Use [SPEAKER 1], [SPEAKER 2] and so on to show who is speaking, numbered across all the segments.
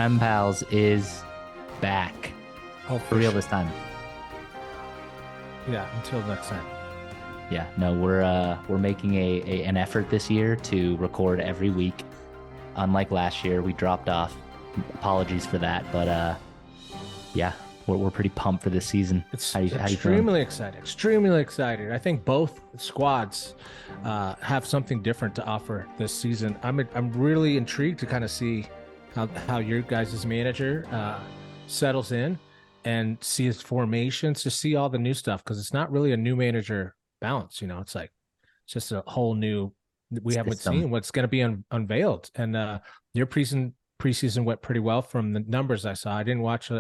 [SPEAKER 1] Prem Pals is back.
[SPEAKER 2] Oh,
[SPEAKER 1] For real this time.
[SPEAKER 2] Yeah, until next time.
[SPEAKER 1] Yeah, no, we're making an effort this year to record every week. Unlike last year, we dropped off. Apologies for that, but yeah, we're pretty pumped for this season.
[SPEAKER 2] It's
[SPEAKER 1] how you feeling?
[SPEAKER 2] extremely excited. Extremely excited. I think both squads have something different to offer this season. I'm really intrigued to kind of see how your guys' manager settles in and see his formations, to see all the new stuff, because it's not really a new manager bounce. It's like just a whole new. We haven't seen what's going to be unveiled, and your preseason went pretty well from the numbers I saw. I didn't watch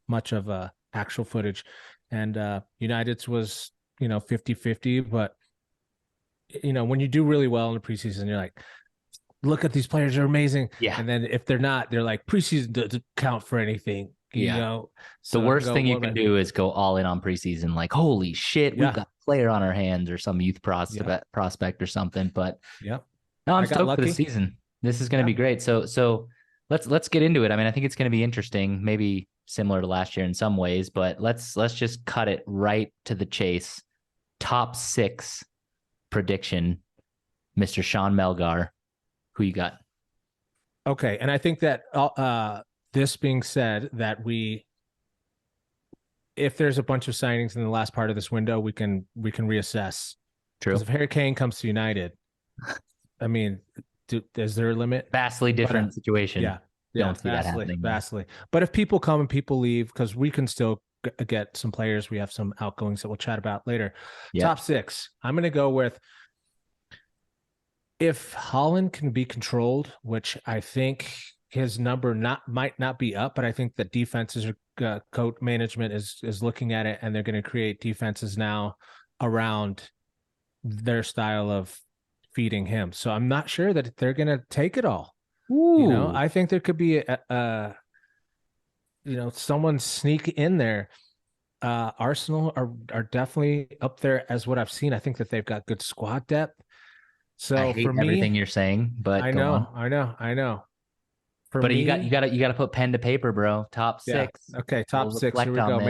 [SPEAKER 2] much of actual footage, and United's was 50-50, but when you do really well in the preseason, you're like, look at these players, they're amazing.
[SPEAKER 1] Yeah.
[SPEAKER 2] And then if they're not, they're like, preseason doesn't count for anything.
[SPEAKER 1] So the worst thing you can do is go all in on preseason, like, holy shit, we've got a player on our hands or some youth prospect or something. But no, I'm stoked for the season. This is going to be great. So let's get into it. I mean, I think it's going to be interesting, maybe similar to last year in some ways, but let's just cut it right to the chase. Top 6 prediction, Mr. Shawn Melgar. Who you got?
[SPEAKER 2] Okay, and I think that this being said, that if there's a bunch of signings in the last part of this window, we can reassess.
[SPEAKER 1] True.
[SPEAKER 2] Because if Harry Kane comes to United, I mean, is there a limit?
[SPEAKER 1] Vastly different situation.
[SPEAKER 2] Yeah.
[SPEAKER 1] Don't see that happening.
[SPEAKER 2] Vastly. But if people come and people leave, because we can still get some players, we have some outgoings that we'll chat about later. Yep. Top 6. I'm going to go with, if Holland can be controlled, which I think his number might not be up, but I think that defenses are coach management is looking at it, and they're going to create defenses now around their style of feeding him. So I'm not sure that they're going to take it all.
[SPEAKER 1] Ooh.
[SPEAKER 2] I think there could be someone sneak in there. Arsenal are definitely up there as what I've seen. I think that they've got good squad depth. So
[SPEAKER 1] I hate
[SPEAKER 2] for me,
[SPEAKER 1] everything you're saying, but
[SPEAKER 2] I know.
[SPEAKER 1] But you got to put pen to paper, bro. Top 6.
[SPEAKER 2] Okay, top 6. Here we go.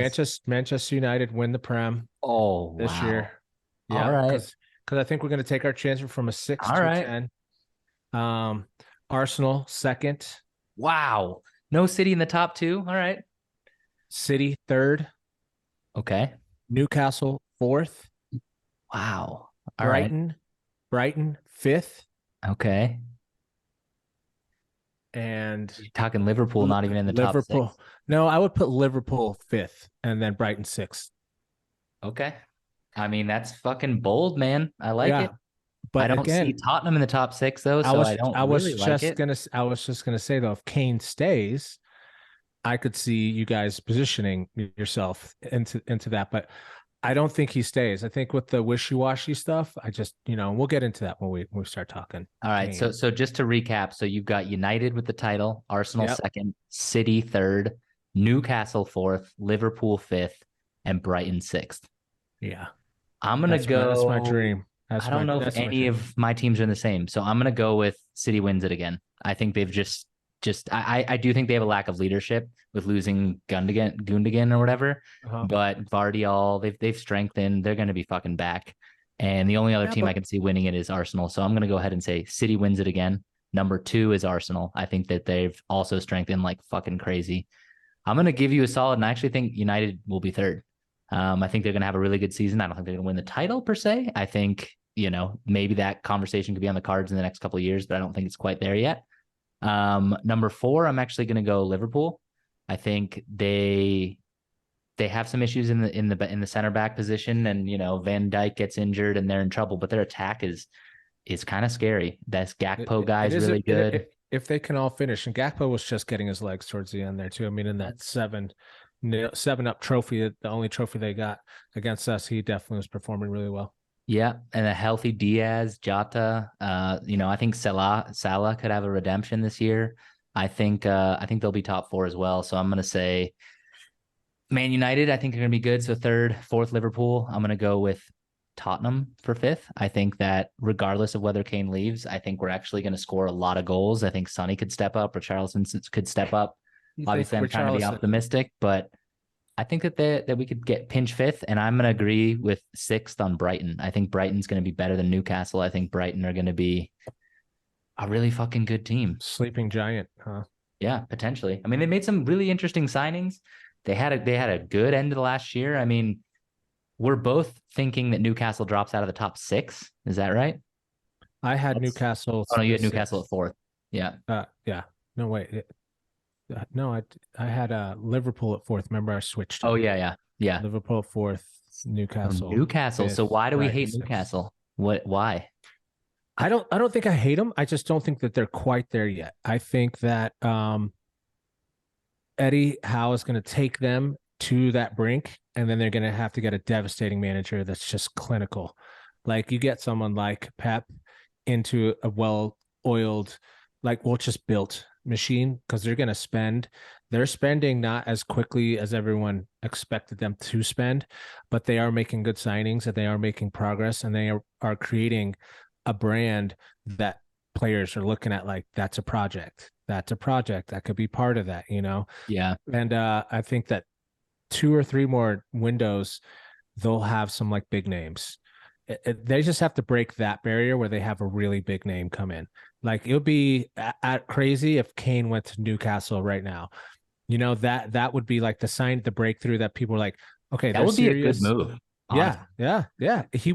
[SPEAKER 2] Manchester United win the Prem. This year.
[SPEAKER 1] Yeah, all right.
[SPEAKER 2] Because I think we're going to take our chance from a 6 to a 10. Arsenal 2nd.
[SPEAKER 1] Wow. No City in the top 2. All right.
[SPEAKER 2] City 3rd.
[SPEAKER 1] Okay.
[SPEAKER 2] Newcastle 4th.
[SPEAKER 1] Wow.
[SPEAKER 2] All Brighton 5th.
[SPEAKER 1] Okay.
[SPEAKER 2] And
[SPEAKER 1] you're talking Liverpool, not even in the top 6.
[SPEAKER 2] No, I would put Liverpool 5th and then Brighton 6th.
[SPEAKER 1] Okay. I mean, that's fucking bold, man. I like it.
[SPEAKER 2] But
[SPEAKER 1] I don't see Tottenham in the top 6 though, so I was
[SPEAKER 2] just gonna say though, if Kane stays, I could see you guys positioning yourself into that, but I don't think he stays. I think with the wishy-washy stuff, I just, we'll get into that when we start talking.
[SPEAKER 1] All right. So just to recap, so you've got United with the title, Arsenal 2nd, City 3rd, Newcastle 4th, Liverpool 5th, and Brighton 6th.
[SPEAKER 2] Yeah.
[SPEAKER 1] I'm going to go.
[SPEAKER 2] That's my dream.
[SPEAKER 1] I don't know if any of my teams are in the same. So I'm going to go with City wins it again. I think they've I do think they have a lack of leadership with losing Gundogan or whatever. But Vardiol, they've strengthened. They're going to be fucking back. And the only other team I can see winning it is Arsenal. So I'm going to go ahead and say City wins it again. Number 2 is Arsenal. I think that they've also strengthened like fucking crazy. I'm going to give you a solid, and I actually think United will be 3rd. I think they're going to have a really good season. I don't think they're going to win the title per se. I think, maybe that conversation could be on the cards in the next couple of years, but I don't think it's quite there yet. Number 4, I'm actually going to go Liverpool. I think they have some issues in the center back position, and Van Dijk gets injured and they're in trouble, but their attack is kind of scary. That Gakpo guy is really good.
[SPEAKER 2] If they can all finish, and Gakpo was just getting his legs towards the end there too. I mean, in that 7-up trophy, the only trophy they got against us, he definitely was performing really well.
[SPEAKER 1] Yeah, and a healthy Diaz, Jota. I think Salah could have a redemption this year. I think they'll be top 4 as well. So I'm gonna say Man United. I think they're gonna be good. So 3rd, 4th Liverpool. I'm gonna go with Tottenham for fifth. I think that regardless of whether Kane leaves, I think we're actually going to score a lot of goals. I think Sonny could step up, or Richarlison could step up.
[SPEAKER 2] You think
[SPEAKER 1] Obviously, I'm trying to be
[SPEAKER 2] Richarlison?
[SPEAKER 1] optimistic, but I think that we could get pinch fifth, and I'm going to agree with sixth on Brighton. I think Brighton's going to be better than Newcastle. I think Brighton are going to be a really fucking good team.
[SPEAKER 2] Sleeping giant, huh?
[SPEAKER 1] Yeah, potentially. I mean, they made some really interesting signings. They had a good end of the last year. I mean, we're both thinking that Newcastle drops out of the top six. Is that right?
[SPEAKER 2] I had Newcastle
[SPEAKER 1] Oh no, you
[SPEAKER 2] the
[SPEAKER 1] had Newcastle
[SPEAKER 2] sixth.
[SPEAKER 1] at fourth. Yeah.
[SPEAKER 2] Yeah. No, wait. No, I had Liverpool at fourth. Remember, I switched it.
[SPEAKER 1] Oh yeah.
[SPEAKER 2] Liverpool fourth,
[SPEAKER 1] Oh,
[SPEAKER 2] Newcastle
[SPEAKER 1] Newcastle. So
[SPEAKER 2] fifth,
[SPEAKER 1] why do we
[SPEAKER 2] Brighton
[SPEAKER 1] hate
[SPEAKER 2] sixth.
[SPEAKER 1] Newcastle? What? Why?
[SPEAKER 2] I don't think I hate them. I just don't think that they're quite there yet. I think that Eddie Howe is going to take them to that brink, and then they're going to have to get a devastating manager that's just clinical. Like you get someone like Pep into a well-oiled, just built machine because they're going to spend. They're spending not as quickly as everyone expected them to spend, but they are making good signings and they are making progress and they are creating a brand that players are looking at like that's a project. That's a project that could be part of that, you know?
[SPEAKER 1] Yeah.
[SPEAKER 2] And I think that two or three more windows, they'll have some like big names. They just have to break that barrier where they have a really big name come in. Like it would be crazy if Kane went to Newcastle right now. You know that would be like the breakthrough that people are like, okay,
[SPEAKER 1] That
[SPEAKER 2] they're
[SPEAKER 1] would be a good
[SPEAKER 2] serious.
[SPEAKER 1] move.
[SPEAKER 2] Yeah,
[SPEAKER 1] Honestly.
[SPEAKER 2] yeah. He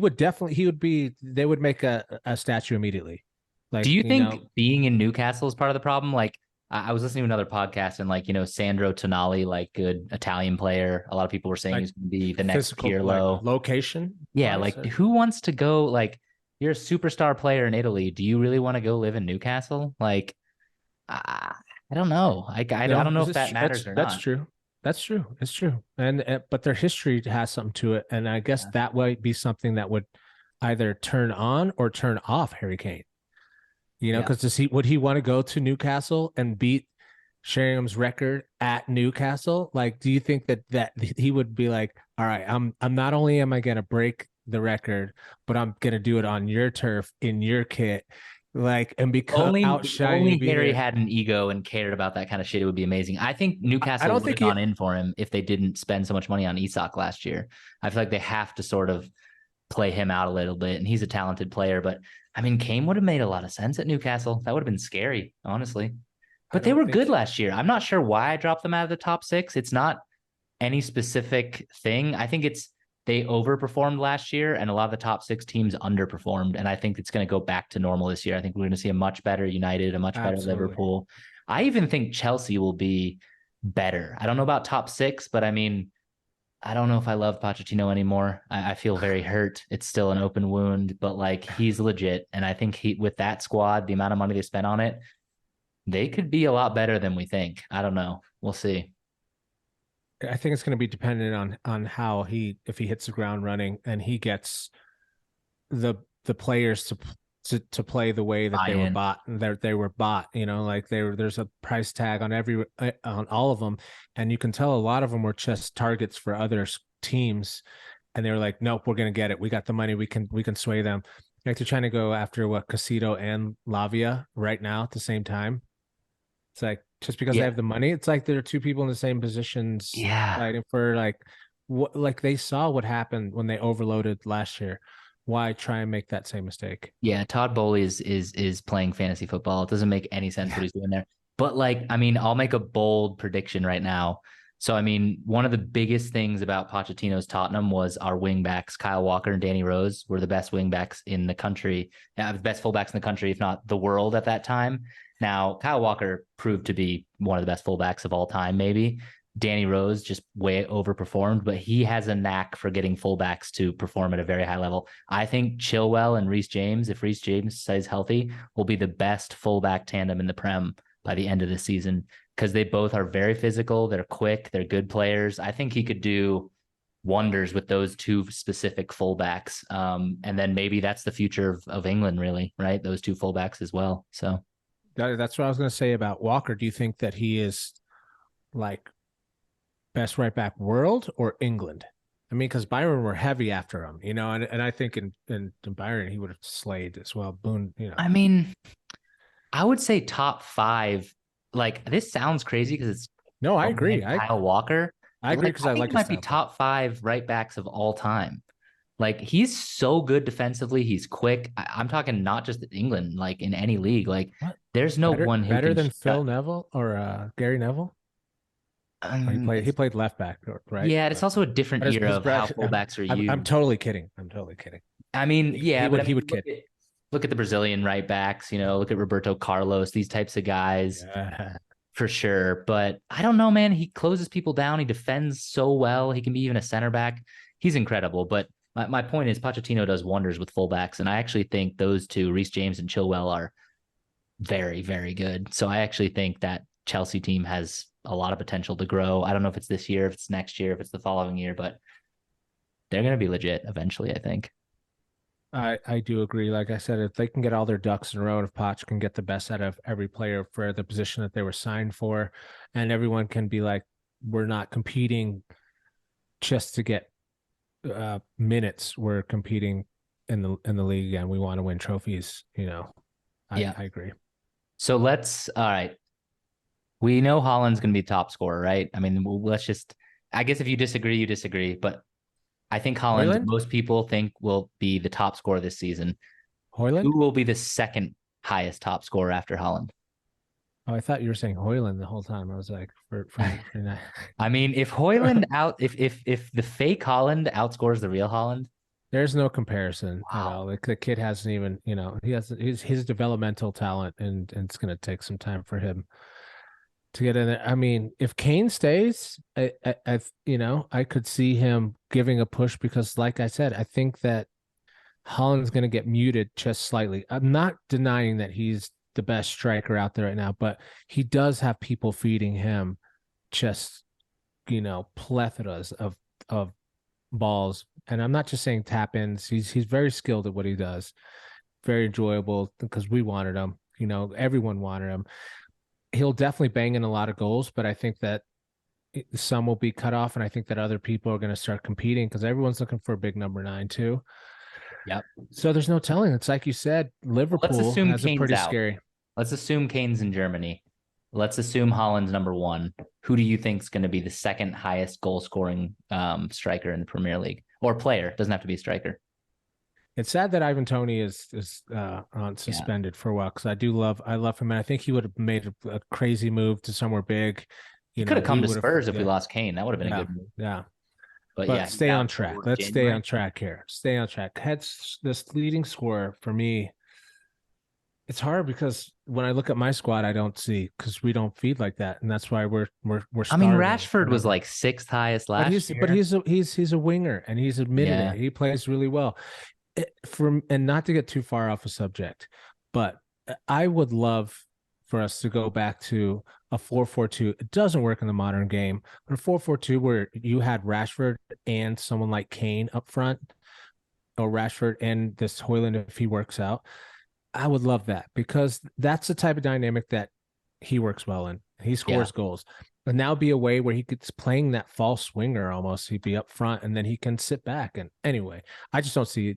[SPEAKER 2] would be. They would make a statue immediately.
[SPEAKER 1] Do
[SPEAKER 2] Like
[SPEAKER 1] you
[SPEAKER 2] you
[SPEAKER 1] think
[SPEAKER 2] know,
[SPEAKER 1] being in Newcastle is part of the problem? Like, I was listening to another podcast and Sandro Tonali, like good Italian player. A lot of people were saying
[SPEAKER 2] like
[SPEAKER 1] he's going to be the next
[SPEAKER 2] physical, like
[SPEAKER 1] Pirlo.
[SPEAKER 2] location
[SPEAKER 1] Yeah,
[SPEAKER 2] wise.
[SPEAKER 1] like who wants to go? Like, you're a superstar player in Italy. Do you really want to go live in Newcastle? Like, I don't know. I
[SPEAKER 2] No,
[SPEAKER 1] don't know
[SPEAKER 2] this
[SPEAKER 1] if
[SPEAKER 2] is
[SPEAKER 1] that matters or
[SPEAKER 2] that's
[SPEAKER 1] not.
[SPEAKER 2] true. That's true. It's true. And but their history has something to it, and I guess
[SPEAKER 1] Yeah.
[SPEAKER 2] that might be something that would either turn on or turn off Harry Kane. You know,
[SPEAKER 1] Yeah.
[SPEAKER 2] because would he want to go to Newcastle and beat Sheringham's record at Newcastle? Like, do you think that he would be like, all right, I'm not only am I gonna break the record, but I'm gonna do it on your turf in your kit, like, and become
[SPEAKER 1] If
[SPEAKER 2] outshine you,
[SPEAKER 1] only
[SPEAKER 2] be
[SPEAKER 1] Harry
[SPEAKER 2] there.
[SPEAKER 1] had an ego and cared about that kind of shit, it would be amazing. I think
[SPEAKER 2] I
[SPEAKER 1] Newcastle
[SPEAKER 2] don't
[SPEAKER 1] would have
[SPEAKER 2] think he
[SPEAKER 1] gone in for him if they didn't spend so much money on Isak last year. I feel like they have to sort of play him out a little bit, and he's a talented player. But I mean, Kane would have made a lot of sense at Newcastle. That would have been scary, honestly.
[SPEAKER 2] I
[SPEAKER 1] But they
[SPEAKER 2] don't
[SPEAKER 1] were
[SPEAKER 2] think
[SPEAKER 1] good last year. I'm not sure why I dropped them out of the top six. It's not any specific thing. I think it's they overperformed last year, and a lot of the top six teams underperformed. And I think it's going to go back to normal this year. I think we're going to see a much better United, a much better
[SPEAKER 2] absolutely.
[SPEAKER 1] Liverpool. I even think Chelsea will be better. I don't know about top six, but I mean, I don't know if I love Pochettino anymore. I feel very hurt. It's still an open wound, but like he's legit. And I think with that squad, the amount of money they spent on it, they could be a lot better than we think. I don't know. We'll see.
[SPEAKER 2] I think it's going to be dependent on how if he hits the ground running and he gets the players to play the way that
[SPEAKER 1] Buy
[SPEAKER 2] they were
[SPEAKER 1] in.
[SPEAKER 2] bought and they were bought, you know, like there's a price tag on on all of them, and you can tell a lot of them were just targets for other teams, and they were like, nope, we're gonna get it, we got the money, we can sway them. Like they're trying to go after what Casito and Lavia right now at the same time. It's like just because they
[SPEAKER 1] Yeah.
[SPEAKER 2] have the money, it's like there are two people in the same positions
[SPEAKER 1] Yeah.
[SPEAKER 2] fighting for like what, like they saw what happened when they overloaded last year. Why try and make that same mistake?
[SPEAKER 1] Yeah, Todd Bowley is playing fantasy football. It doesn't make any sense what he's doing there. But like, I mean, I'll make a bold prediction right now. So I mean, one of the biggest things about Pochettino's Tottenham was our wingbacks, Kyle Walker and Danny Rose, were the best wingbacks in the country, the best fullbacks in the country, if not the world at that time. Now, Kyle Walker proved to be one of the best fullbacks of all time, maybe. Danny Rose just way overperformed, but he has a knack for getting fullbacks to perform at a very high level. I think Chilwell and Reece James, if Reece James stays healthy, will be the best fullback tandem in the Prem by the end of the season because they both are very physical. They're quick. They're good players. I think he could do wonders with those two specific fullbacks. And then maybe that's the future of England, really, right? Those two fullbacks as well. So
[SPEAKER 2] That's what I was going to say about Walker. Do you think that he is like best right back world or England? I mean, because Byron were heavy after him, and I think in Byron he would have slayed as well. Boone,
[SPEAKER 1] I mean, I would say top five. Like this sounds crazy because it's
[SPEAKER 2] No, I
[SPEAKER 1] Coleman
[SPEAKER 2] agree.
[SPEAKER 1] and Kyle Walker,
[SPEAKER 2] I
[SPEAKER 1] but
[SPEAKER 2] agree
[SPEAKER 1] like
[SPEAKER 2] because
[SPEAKER 1] I
[SPEAKER 2] I
[SPEAKER 1] think
[SPEAKER 2] like
[SPEAKER 1] he
[SPEAKER 2] his
[SPEAKER 1] might be
[SPEAKER 2] style too.
[SPEAKER 1] top five right backs of all time. Like he's so good defensively. He's quick. I'm talking not just in England, like in any league. Like
[SPEAKER 2] What
[SPEAKER 1] there's no one who
[SPEAKER 2] better
[SPEAKER 1] can
[SPEAKER 2] than
[SPEAKER 1] shut.
[SPEAKER 2] Phil Neville or Gary Neville? Oh, he
[SPEAKER 1] It's,
[SPEAKER 2] played left back, right?
[SPEAKER 1] yeah, it's also a different
[SPEAKER 2] But his,
[SPEAKER 1] era
[SPEAKER 2] his
[SPEAKER 1] of how
[SPEAKER 2] Brad,
[SPEAKER 1] fullbacks are
[SPEAKER 2] I'm
[SPEAKER 1] used.
[SPEAKER 2] totally kidding. I'm totally kidding.
[SPEAKER 1] I mean, yeah, but I
[SPEAKER 2] He
[SPEAKER 1] mean,
[SPEAKER 2] would kid.
[SPEAKER 1] look at the Brazilian right backs. Look at Roberto Carlos. These types of guys
[SPEAKER 2] Yeah.
[SPEAKER 1] for sure. But I don't know, man. He closes people down. He defends so well. He can be even a center back. He's incredible. But my point is, Pochettino does wonders with fullbacks, and I actually think those two, Reece James and Chilwell, are very, very good. So I actually think that Chelsea team has a lot of potential to grow. I don't know if it's this year, if it's next year, if it's the following year, but they're going to be legit eventually, I think.
[SPEAKER 2] I do agree. Like I said, if they can get all their ducks in a row, and if Poch can get the best out of every player for the position that they were signed for, and everyone can be like, we're not competing just to get minutes. We're competing in the league, and we want to win trophies.
[SPEAKER 1] Yeah.
[SPEAKER 2] I agree.
[SPEAKER 1] So all right. We know Holland's going to be top scorer, right? I mean, let's just, I guess if you disagree, you disagree, but I think Holland,
[SPEAKER 2] Hoyland,
[SPEAKER 1] most people think will be the top scorer this season.
[SPEAKER 2] Hoyland.
[SPEAKER 1] Who will be the second highest top scorer after Holland?
[SPEAKER 2] Oh, I thought you were saying Hoyland the whole time. I was like, for that.
[SPEAKER 1] I mean, if Hoyland out, if the fake Holland outscores the real Holland,
[SPEAKER 2] There's no comparison at
[SPEAKER 1] wow.
[SPEAKER 2] all. Like the kid hasn't even, he has his developmental talent, and it's going to take some time for him to get in there. I mean, if Kane stays, I could see him giving a push because, like I said, I think that Holland's going to get muted just slightly. I'm not denying that he's the best striker out there right now, but he does have people feeding him just, plethoras of balls. And I'm not just saying tap ins. He's very skilled at what he does. Very enjoyable because we wanted him. Everyone wanted him. He'll definitely bang in a lot of goals, but I think that some will be cut off, and I think that other people are going to start competing because everyone's looking for a big number 9 too.
[SPEAKER 1] Yep.
[SPEAKER 2] So there's no telling. It's like you said,
[SPEAKER 1] Let's
[SPEAKER 2] Liverpool
[SPEAKER 1] assume
[SPEAKER 2] has a
[SPEAKER 1] Kane's
[SPEAKER 2] pretty
[SPEAKER 1] out.
[SPEAKER 2] scary.
[SPEAKER 1] Let's assume Kane's in Germany. Let's assume Holland's number one. Who do you think is going to be the second highest goal scoring striker in the Premier League or player? Doesn't have to be a striker.
[SPEAKER 2] It's sad that Ivan Toney is on suspended for a while because I love him, and I think he would have made a crazy move to somewhere big.
[SPEAKER 1] He could have come
[SPEAKER 2] we
[SPEAKER 1] to
[SPEAKER 2] would have,
[SPEAKER 1] Spurs if we
[SPEAKER 2] yeah,
[SPEAKER 1] lost Kane. That would have been a
[SPEAKER 2] yeah,
[SPEAKER 1] good move.
[SPEAKER 2] yeah.
[SPEAKER 1] But
[SPEAKER 2] But
[SPEAKER 1] yeah, he's
[SPEAKER 2] stay
[SPEAKER 1] out
[SPEAKER 2] on track.
[SPEAKER 1] till
[SPEAKER 2] Let's stay
[SPEAKER 1] January.
[SPEAKER 2] on track here. Stay on track. Heads this leading scorer for me. It's hard because when I look at my squad, I don't see because we don't feed like that, and that's why we're
[SPEAKER 1] I mean,
[SPEAKER 2] starving for
[SPEAKER 1] Rashford was
[SPEAKER 2] number.
[SPEAKER 1] like sixth highest
[SPEAKER 2] But
[SPEAKER 1] last year.
[SPEAKER 2] he's a winger, and he's admitted
[SPEAKER 1] Yeah.
[SPEAKER 2] it. He plays really well. And not to get too far off a subject, but I would love for us to go back to a 4-4-2. It doesn't work in the modern game, but a 4-4-2 where you had Rashford and someone like Kane up front, or Rashford and this Hoyland if he works out. I would love that because that's the type of dynamic that he works well in. He
[SPEAKER 1] Yeah.
[SPEAKER 2] scores goals. And now be a way where he gets playing that false winger almost. He'd be up front and then he can sit back. And anyway, I just don't see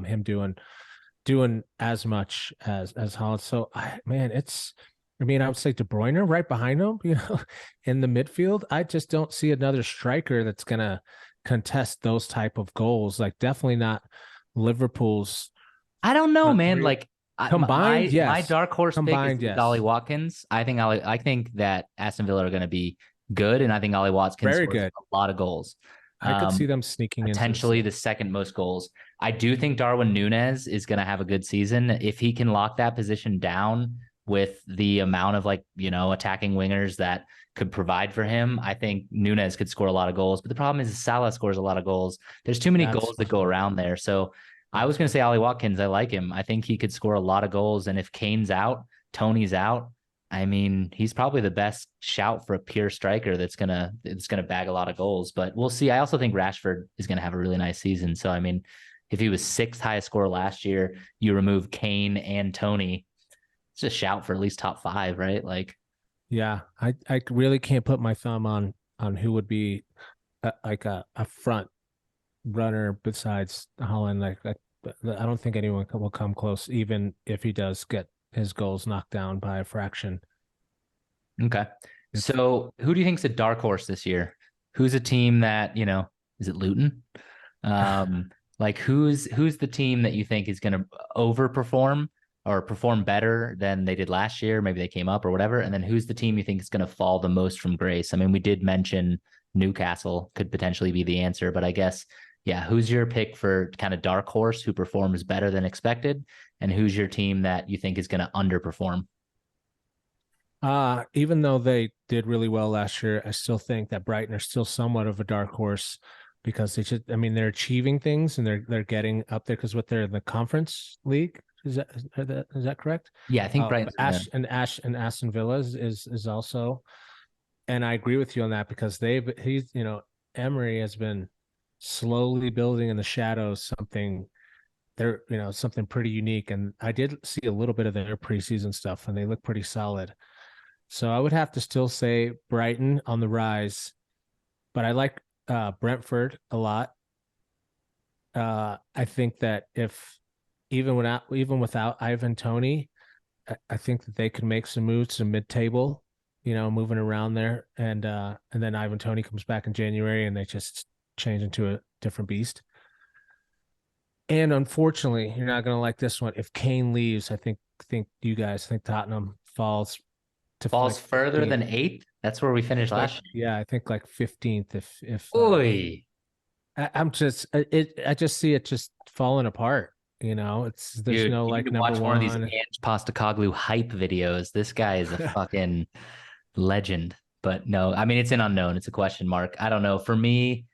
[SPEAKER 2] him doing as much as Holland. So I would say De Bruyne right behind him, in the midfield. I just don't see another striker that's gonna contest those type of goals. Like definitely not Liverpool's
[SPEAKER 1] I don't know,
[SPEAKER 2] front
[SPEAKER 1] man.
[SPEAKER 2] three.
[SPEAKER 1] Like
[SPEAKER 2] Combined,
[SPEAKER 1] my
[SPEAKER 2] yes.
[SPEAKER 1] dark horse pick
[SPEAKER 2] Combined,
[SPEAKER 1] is Ollie
[SPEAKER 2] yes.
[SPEAKER 1] Watkins. I think that Aston Villa are going to be good, and I think Ollie Watkins
[SPEAKER 2] Very
[SPEAKER 1] scores
[SPEAKER 2] good.
[SPEAKER 1] a lot of goals.
[SPEAKER 2] I could see
[SPEAKER 1] Um,
[SPEAKER 2] them sneaking into
[SPEAKER 1] Potentially the second most goals. I do think Darwin Nunez is going to have a good season if he can lock that position down with the amount of attacking wingers that could provide for him. I think Nunez could score a lot of goals, but the problem is Salah scores a lot of goals. There's too many
[SPEAKER 2] That's
[SPEAKER 1] goals that go around there. So I was going to say Ollie Watkins. I like him. I think he could score a lot of goals. And if Kane's out, Tony's out. I mean, he's probably the best shout for a pure striker that's gonna bag a lot of goals. But we'll see. I also think Rashford is gonna have a really nice season. So I mean, if he was sixth highest scorer last year, you remove Kane and Tony, it's a shout for at least top five, right? Like,
[SPEAKER 2] yeah. I really can't put my thumb on who would be like a front runner besides Holland. I don't think anyone will come close, even if he does get his goals knocked down by a fraction.
[SPEAKER 1] Okay.
[SPEAKER 2] It's
[SPEAKER 1] So who do you think's a dark horse this year? Who's a team that, is it Luton? Like who's the team that you think is going to overperform or perform better than they did last year? Maybe they came up or whatever. And then who's the team you think is going to fall the most from grace? I mean, we did mention Newcastle could potentially be the answer, but I guess, yeah, who's your pick for kind of dark horse who performs better than expected? And who's your team that you think is going to underperform?
[SPEAKER 2] Even though they did really well last year, I still think that Brighton are still somewhat of a dark horse because I mean, they're achieving things and they're getting up there because what they're in the Conference League. Is that correct?
[SPEAKER 1] Yeah, I think Brighton's
[SPEAKER 2] And Aston Villa is also, and I agree with you on that because Emery has been slowly building in the shadows something pretty unique, and I did see a little bit of their preseason stuff and they look pretty solid. So I would have to still say Brighton on the rise, but I like Brentford a lot. I think that if even without Ivan Toney, I think that they could make some moves to mid-table, moving around there, and then Ivan Toney comes back in January and they just change into a different beast. And unfortunately, you're not going to like this one. If Kane leaves, I think you guys think Tottenham falls to
[SPEAKER 1] falls
[SPEAKER 2] like
[SPEAKER 1] further
[SPEAKER 2] 15th.
[SPEAKER 1] than eighth. That's where we finished last year.
[SPEAKER 2] Yeah, I think like 15th. If
[SPEAKER 1] Oy.
[SPEAKER 2] I just see it just falling apart. There's
[SPEAKER 1] Dude,
[SPEAKER 2] no
[SPEAKER 1] you need
[SPEAKER 2] like
[SPEAKER 1] to
[SPEAKER 2] number
[SPEAKER 1] watch one of these
[SPEAKER 2] one.
[SPEAKER 1] Ange Postacoglu hype videos. This guy is a fucking legend. But no, I mean it's an unknown. It's a question mark. I don't know. For me,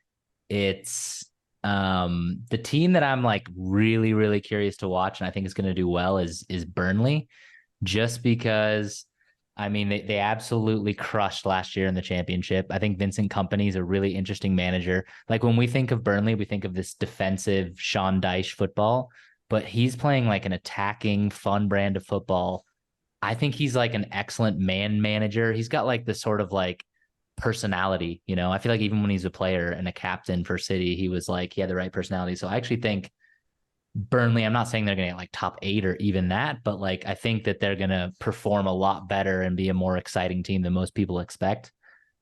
[SPEAKER 1] it's the team that I'm like really, really curious to watch and I think is going to do well is Burnley, just because I mean they absolutely crushed last year in the championship. I think Vincent Kompany is a really interesting manager. Like when we think of Burnley, we think of this defensive Sean Dyche football, but he's playing like an attacking, fun brand of football. I think he's like an excellent man manager. He's got like this sort of like personality, I feel like even when he's a player and a captain for City, he was like, he had the right personality. So I actually think Burnley, I'm not saying they're going to get like top 8 or even that, but like I think that they're going to perform a lot better and be a more exciting team than most people expect.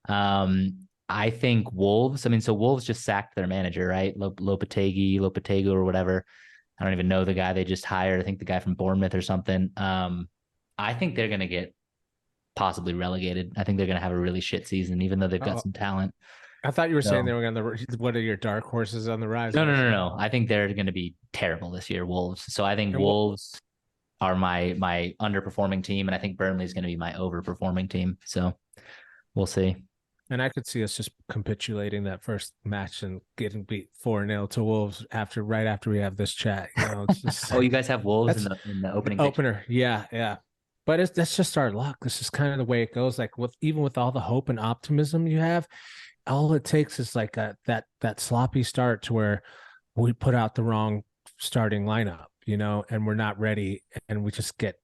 [SPEAKER 1] I think Wolves, I mean, so Wolves just sacked their manager, right? Lopetegu or whatever. I don't even know the guy they just hired. I think the guy from Bournemouth or something. I think they're going to get possibly relegated. I think they're going to have a really shit season, even though they've got some talent.
[SPEAKER 2] I thought you were saying
[SPEAKER 1] So,
[SPEAKER 2] they were going to. What are your dark horses on the rise?
[SPEAKER 1] no. I think they're going to be terrible this year, Wolves. So I think
[SPEAKER 2] And what
[SPEAKER 1] Wolves are my underperforming team, and I think Burnley's going to be my overperforming team. So we'll see.
[SPEAKER 2] And I could see us just capitulating that first match and getting beat 4-0 to Wolves right after we have this chat. It's just
[SPEAKER 1] Oh, you guys have Wolves in
[SPEAKER 2] that's
[SPEAKER 1] the opening
[SPEAKER 2] opener. Yeah, yeah. But that's just our luck. This is kind of the way it goes. Like even with all the hope and optimism you have, all it takes is like that sloppy start to where we put out the wrong starting lineup, and we're not ready, and we just get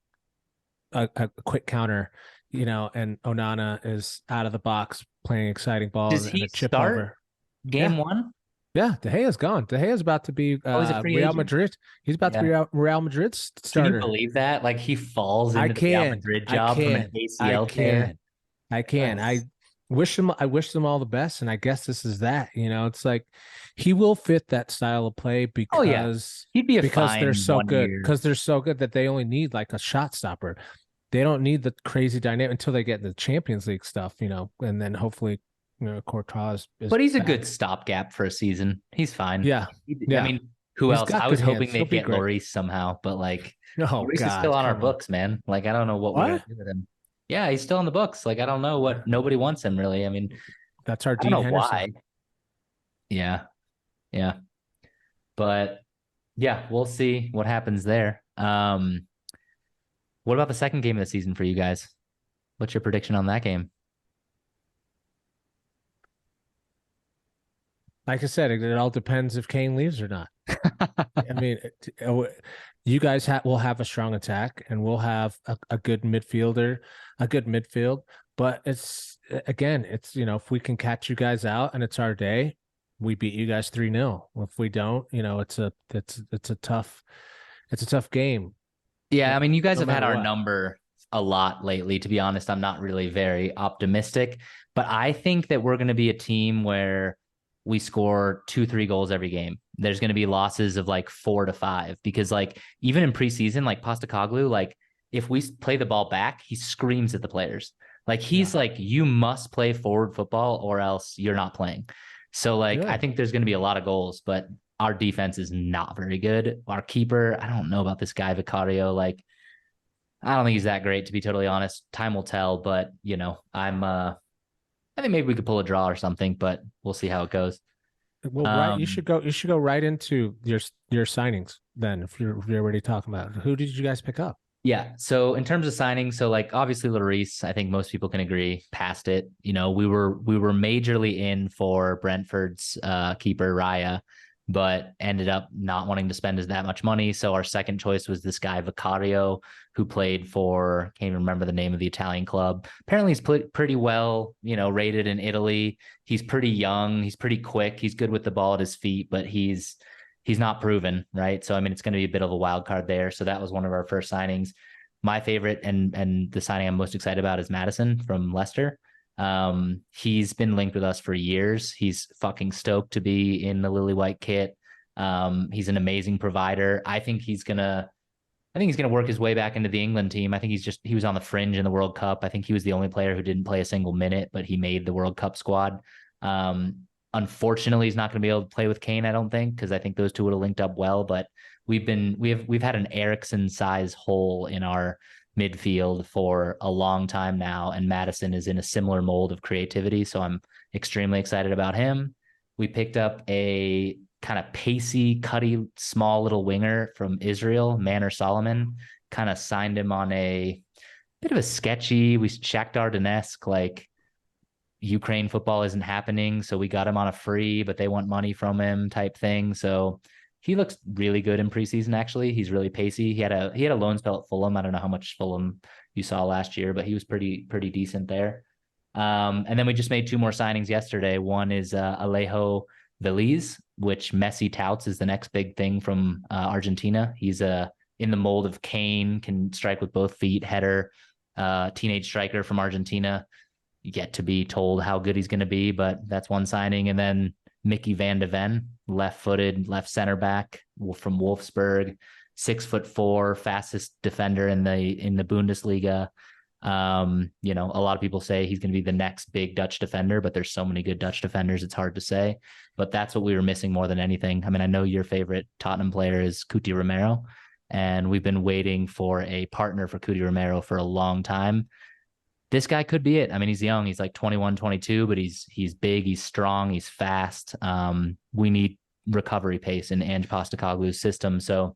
[SPEAKER 2] a quick counter, and Onana is out of the box playing exciting
[SPEAKER 1] Does
[SPEAKER 2] balls and
[SPEAKER 1] he
[SPEAKER 2] a chip
[SPEAKER 1] start
[SPEAKER 2] over.
[SPEAKER 1] game
[SPEAKER 2] Yeah,
[SPEAKER 1] one?
[SPEAKER 2] yeah. De Gea's gone. De Gea's about to be
[SPEAKER 1] Oh, he's a free
[SPEAKER 2] Real
[SPEAKER 1] agent.
[SPEAKER 2] Madrid. He's about to
[SPEAKER 1] Yeah.
[SPEAKER 2] be Real Madrid's
[SPEAKER 1] Can you
[SPEAKER 2] starter.
[SPEAKER 1] believe that? Like he falls
[SPEAKER 2] I
[SPEAKER 1] into the Real
[SPEAKER 2] can.
[SPEAKER 1] Madrid
[SPEAKER 2] I
[SPEAKER 1] job from an
[SPEAKER 2] can. I
[SPEAKER 1] ACL tear.
[SPEAKER 2] can. I can.
[SPEAKER 1] That's
[SPEAKER 2] I wish them all the best, and I guess this is that. It's like he will fit that style of play
[SPEAKER 1] oh yeah.
[SPEAKER 2] because
[SPEAKER 1] He'd be a
[SPEAKER 2] they're
[SPEAKER 1] fine
[SPEAKER 2] so
[SPEAKER 1] one
[SPEAKER 2] good.
[SPEAKER 1] year.
[SPEAKER 2] Because they're so good that they only need like a shot stopper. They don't need the crazy dynamic until they get the Champions League stuff, and then hopefully, Courtois is
[SPEAKER 1] But he's a
[SPEAKER 2] back.
[SPEAKER 1] good stopgap for a season. He's fine.
[SPEAKER 2] Yeah,
[SPEAKER 1] I
[SPEAKER 2] yeah.
[SPEAKER 1] mean, who
[SPEAKER 2] He's
[SPEAKER 1] else?
[SPEAKER 2] got
[SPEAKER 1] I
[SPEAKER 2] good
[SPEAKER 1] was hoping
[SPEAKER 2] hands. He'll
[SPEAKER 1] they'd
[SPEAKER 2] be
[SPEAKER 1] get
[SPEAKER 2] great.
[SPEAKER 1] Lloris somehow, but like
[SPEAKER 2] Oh
[SPEAKER 1] Lloris is still
[SPEAKER 2] God,
[SPEAKER 1] on our
[SPEAKER 2] come on.
[SPEAKER 1] books, man. Like I don't know what we're gonna
[SPEAKER 2] What?
[SPEAKER 1] do with him. Yeah, he's still on the books. Like I don't know what nobody wants him really. I mean,
[SPEAKER 2] That's our
[SPEAKER 1] I don't
[SPEAKER 2] Dean
[SPEAKER 1] know why.
[SPEAKER 2] Henderson.
[SPEAKER 1] Yeah, yeah. But yeah, we'll see what happens there. What about the second game of the season for you guys? What's your prediction on that game?
[SPEAKER 2] Like I said, it all depends if Kane leaves or not. I mean, you guys will have a strong attack, and we'll have a good midfielder, a good midfield. But it's again, it's if we can catch you guys out and it's our day, we beat you guys 3-0. If we don't, it's a tough game.
[SPEAKER 1] Yeah, I mean, you guys
[SPEAKER 2] No
[SPEAKER 1] have had
[SPEAKER 2] matter
[SPEAKER 1] our
[SPEAKER 2] what.
[SPEAKER 1] number a lot lately. To be honest, I'm not really very optimistic, but I think that we're going to be a team where we score 2, 3 goals every game. There's going to be losses of like 4 to 5 because, like, even in preseason, like Postacoglu, like if we play the ball back, he screams at the players. Like
[SPEAKER 2] Yeah.
[SPEAKER 1] he's like, you must play forward football or else you're not playing. So like, I
[SPEAKER 2] Good.
[SPEAKER 1] think there's going to be a lot of goals, but our defense is not very good. Our keeper, I don't know about this guy Vicario. Like, I don't think he's that great to be totally honest. Time will tell, but I think maybe we could pull a draw or something, but we'll see how it goes.
[SPEAKER 2] Well, right. You
[SPEAKER 1] Um,
[SPEAKER 2] should go. You should go right into your signings then. If you're already talking about it. Who did you guys pick up?
[SPEAKER 1] yeah. So in terms of signings, so like obviously Lloris, I think most people can agree past it. We were majorly in for Brentford's keeper Raya, but ended up not wanting to spend that much money. So our second choice was this guy Vicario, who played for, can't even remember the name of the Italian club. Apparently he's pretty well, rated in Italy. He's pretty young, he's pretty quick, he's good with the ball at his feet, but he's not proven, right? So I mean, it's going to be a bit of a wild card there. So that was one of our first signings. My favorite and the signing I'm most excited about is Madison from Leicester. He's been linked with us for years. He's fucking stoked to be in the lily white kit. He's an amazing provider. I think he's gonna work his way back into the England team. I think he was on the fringe in the World Cup. I think he was the only player who didn't play a single minute, but he made the World Cup squad. Um, Unfortunately, he's not going to be able to play with Kane, I don't think, because I think those two would have linked up well. But we've had an Ericsson size hole in our midfield for a long time now, and Madison is in a similar mold of creativity. So I'm extremely excited about him. We picked up a kind of pacey, cutty, small little winger from Israel, Manor Solomon. Kind of signed him on a bit of a sketchy, we Shakhtar Donetsk, like Ukraine football isn't happening, so we got him on a free, but they want money from him type thing. So he looks really good in preseason. Actually, he's really pacey. He had a loan spell at Fulham. I don't know how much Fulham you saw last year, but he was pretty decent there. And then we just made 2 more signings yesterday. One is Alejo Veliz, which Messi touts is the next big thing from Argentina. He's in the mold of Kane, can strike with both feet, header, teenage striker from Argentina. Yet to be told how good he's going to be, but that's one signing. And then Mickey Van de Ven, left-footed, left center back from Wolfsburg, 6'4", fastest defender in the Bundesliga. A lot of people say he's going to be the next big Dutch defender, but there's so many good Dutch defenders, it's hard to say. But that's what we were missing more than anything. I mean, I know your favorite Tottenham player is Cuti Romero, and we've been waiting for a partner for Cuti Romero for a long time. This guy could be it. I mean, he's young. He's like 21, 22, but he's big, he's strong, he's fast. We need recovery pace in Ange Postecoglou's system. So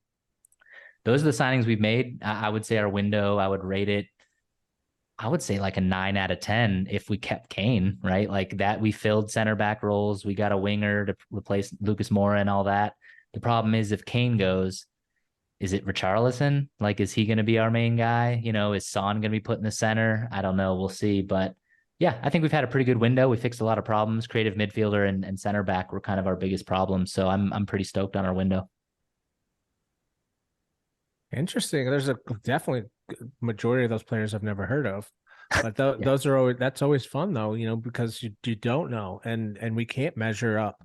[SPEAKER 1] those are the signings we've made. I would say our window, I would rate it, I would say like a 9 out of 10 if we kept Kane, right? Like that, we filled center back roles. We got a winger to replace Lucas Moura and all that. The problem is if Kane goes, is it Richarlison? Like, is he going to be our main guy? Is Son going to be put in the center? I don't know. We'll see. But yeah, I think we've had a pretty good window. We fixed a lot of problems. Creative midfielder and center back were kind of our biggest problems. So I'm pretty stoked on our window.
[SPEAKER 2] Interesting. There's a definitely majority of those players I've never heard of, but
[SPEAKER 1] Yeah.
[SPEAKER 2] those are always that's always fun though, because you don't know, and we can't measure up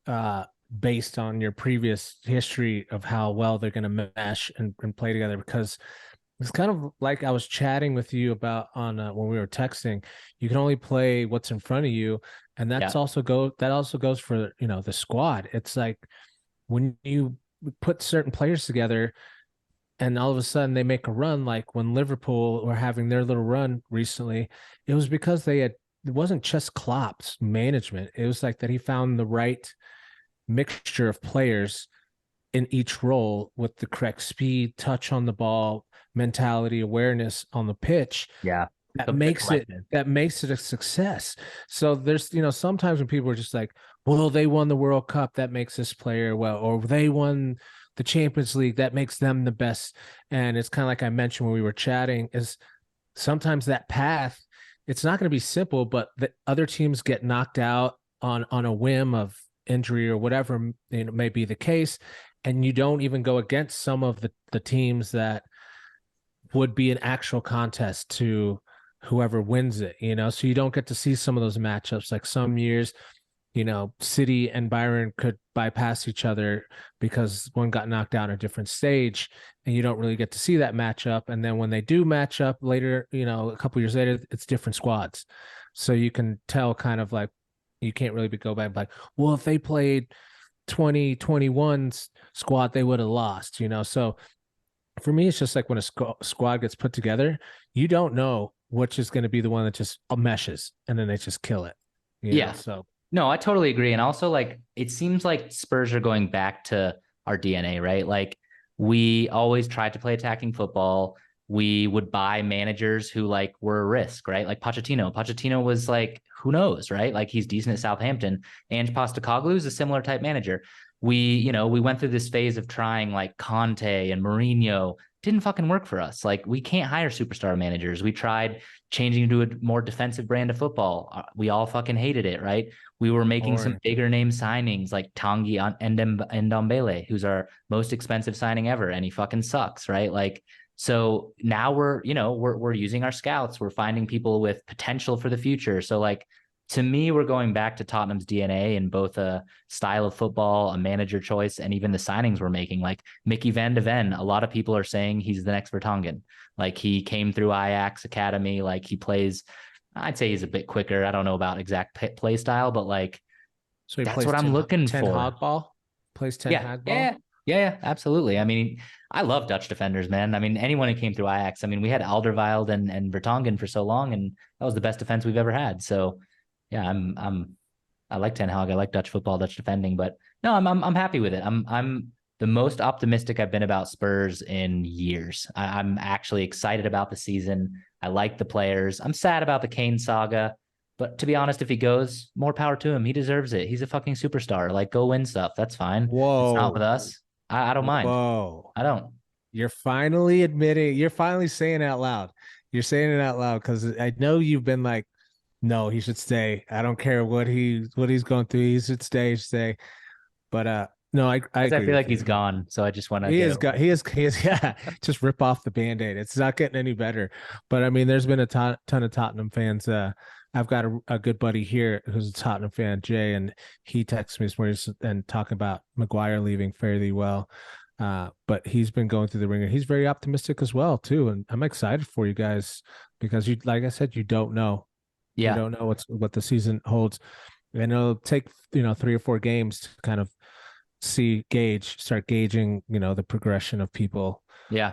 [SPEAKER 2] uh based on your previous history of how well they're going to mesh and play together, because it's kind of like I was chatting with you about on when we were texting. You can only play what's in front of you, and
[SPEAKER 1] Yeah.
[SPEAKER 2] that also goes for the squad. It's like when you put certain players together and all of a sudden they make a run, like when Liverpool were having their little run recently, it was because it wasn't just Klopp's management. It was like that he found the right mixture of players in each role with the correct speed, touch on the ball, mentality, awareness on the pitch.
[SPEAKER 1] Yeah.
[SPEAKER 2] That
[SPEAKER 1] The
[SPEAKER 2] makes it
[SPEAKER 1] collective.
[SPEAKER 2] a success. So there's sometimes when people are just like, well, they won the World Cup, that makes this player well, or they won the Champions League, that makes them the best. And it's kind of like I mentioned when we were chatting, is sometimes that path, it's not going to be simple, but the other teams get knocked out on a whim of injury or whatever may be the case, and you don't even go against some of the teams that would be an actual contest to whoever wins it, so you don't get to see some of those matchups. Like some years, City and Byron could bypass each other because one got knocked out at a different stage, and you don't really get to see that matchup. And then when they do match up later, a couple years later, it's different squads. So you can tell kind of like, you can't really go back like, well, if they played 2021's squad, they would have lost, So for me, it's just like when a squad gets put together, you don't know which is going to be the one that just meshes, and then they just kill it.
[SPEAKER 1] Yeah.
[SPEAKER 2] So
[SPEAKER 1] no, I totally agree. And also, like, it seems like Spurs are going back to our DNA, right? Like, we always tried to play attacking football. We would buy managers who like were a risk, right? Like Pochettino. Pochettino was like, who knows, right? Like, he's decent at Southampton. Ange Postecoglou is a similar type manager. We went through this phase of trying like Conte and Mourinho. Didn't fucking work for us. Like, we can't hire superstar managers. We tried changing to a more defensive brand of football. We all fucking hated it, right? We were making some bigger name signings like Tanguy Ndombele, who's our most expensive signing ever, and he fucking sucks, right? Like, so now we're using our scouts. We're finding people with potential for the future. So like, to me, we're going back to Tottenham's DNA in both a style of football, a manager choice, and even the signings we're making. Like Mickey van de Ven, a lot of people are saying he's the next Vertonghen. Like, he came through Ajax Academy. Like, he plays, I'd say he's a bit quicker. I don't know about exact play style, but like,
[SPEAKER 2] so
[SPEAKER 1] that's what I'm looking for.
[SPEAKER 2] Hog ball? Plays 10 hog ball?
[SPEAKER 1] Yeah, absolutely. I mean, I love Dutch defenders, man. I mean, anyone who came through Ajax. I mean, we had Alderweireld and Vertonghen for so long, and that was the best defense we've ever had. So yeah, I like Ten Hag. I like Dutch football, Dutch defending, but no, I'm happy with it. I'm the most optimistic I've been about Spurs in years. I'm actually excited about the season. I like the players. I'm sad about the Kane saga, but to be honest, if he goes, more power to him. He deserves it. He's a fucking superstar. Like, go win stuff. That's fine.
[SPEAKER 2] Whoa.
[SPEAKER 1] It's not with us. I don't mind.
[SPEAKER 2] Whoa.
[SPEAKER 1] I don't.
[SPEAKER 2] You're finally saying it out loud. You're saying it out loud because I know you've been like, no, he should stay. I don't care what he's going through. He should stay. But no, I
[SPEAKER 1] feel like he's gone. So I just want to.
[SPEAKER 2] He is. Yeah, just rip off the Band-Aid. It's not getting any better. But I mean, there's been a ton of Tottenham fans. I've got a good buddy here who's a Tottenham fan, Jay, and he texted me this morning and talking about Maguire leaving fairly well. But he's been going through the ringer. He's very optimistic as well too, and I'm excited for you guys because you, like I said, you don't know.
[SPEAKER 1] Yeah.
[SPEAKER 2] You don't know what the season holds. And it'll take 3 or 4 games to kind of start gauging, the progression of people.
[SPEAKER 1] Yeah.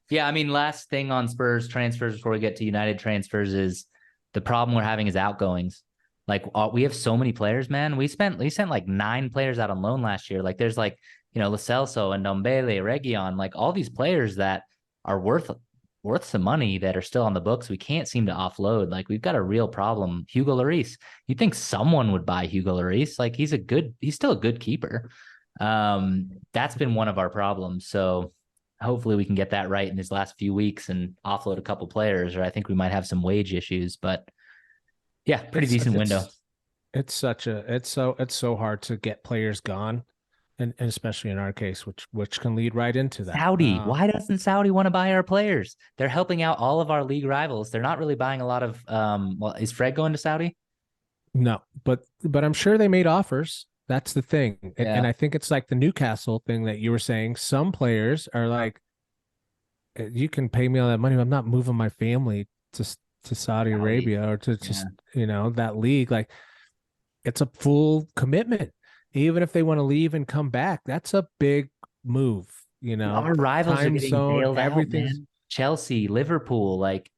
[SPEAKER 1] I mean, last thing on Spurs transfers before we get to United transfers is the problem we're having is outgoings. Like, we have so many players, man. We sent like 9 players out on loan last year. Like, there's like, Lo Celso and Ndombele, Reguilon, like all these players that are worth some money that are still on the books. We can't seem to offload. Like, we've got a real problem. Hugo Lloris, you'd think someone would buy Hugo Lloris. Like, he's still a good keeper. That's been one of our problems. So hopefully we can get that right in his last few weeks and offload a couple players, or I think we might have some wage issues, but yeah, pretty decent window.
[SPEAKER 2] It's so hard to get players gone. And especially in our case, which can lead right into that.
[SPEAKER 1] Saudi. Why doesn't Saudi want to buy our players? They're helping out all of our league rivals. They're not really buying a lot of. Is Fred going to Saudi?
[SPEAKER 2] No, but I'm sure they made offers. That's the thing, and I think it's like the Newcastle thing that you were saying. Some players are like, you can pay me all that money. I'm not moving my family to Saudi Arabia or to just that league. Like, it's a full commitment. Even if they want to leave and come back, that's a big move.
[SPEAKER 1] Our rivals are getting bailed out, man. Chelsea, Liverpool, like,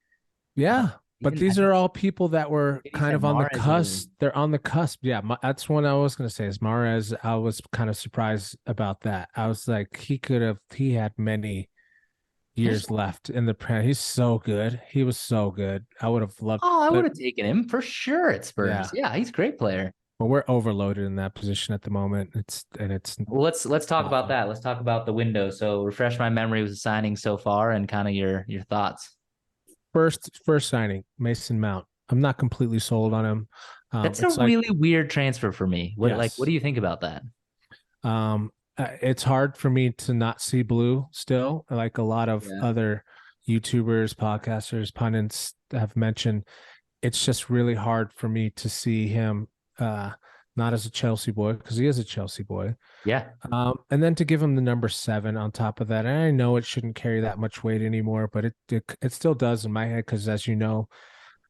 [SPEAKER 2] yeah. But these are all people that were kind of on the cusp. They're on the cusp. Yeah, that's one I was going to say is Mahrez. I was kind of surprised about that. I was like, he had many years left in the Prem. He's so good. He was so good. I would have loved.
[SPEAKER 1] Oh, I would have taken him for sure at Spurs. Yeah, he's a great player.
[SPEAKER 2] Well, we're overloaded in that position at the moment.
[SPEAKER 1] Well, let's talk about that. Let's talk about the window. So refresh my memory with the signing so far and kind of your thoughts.
[SPEAKER 2] First signing, Mason Mount. I'm not completely sold on him.
[SPEAKER 1] That's a
[SPEAKER 2] It's like,
[SPEAKER 1] really weird transfer for me. What
[SPEAKER 2] yes.
[SPEAKER 1] do you think about that?
[SPEAKER 2] It's hard for me to not see blue still, like a lot of
[SPEAKER 1] Yeah.
[SPEAKER 2] other YouTubers, podcasters, pundits have mentioned. It's just really hard for me to see him uh not as a Chelsea boy, because he is a Chelsea boy.
[SPEAKER 1] Yeah.
[SPEAKER 2] And then to give him the number 7 on top of that. And I know it shouldn't carry that much weight anymore, but it still does in my head, because as you know,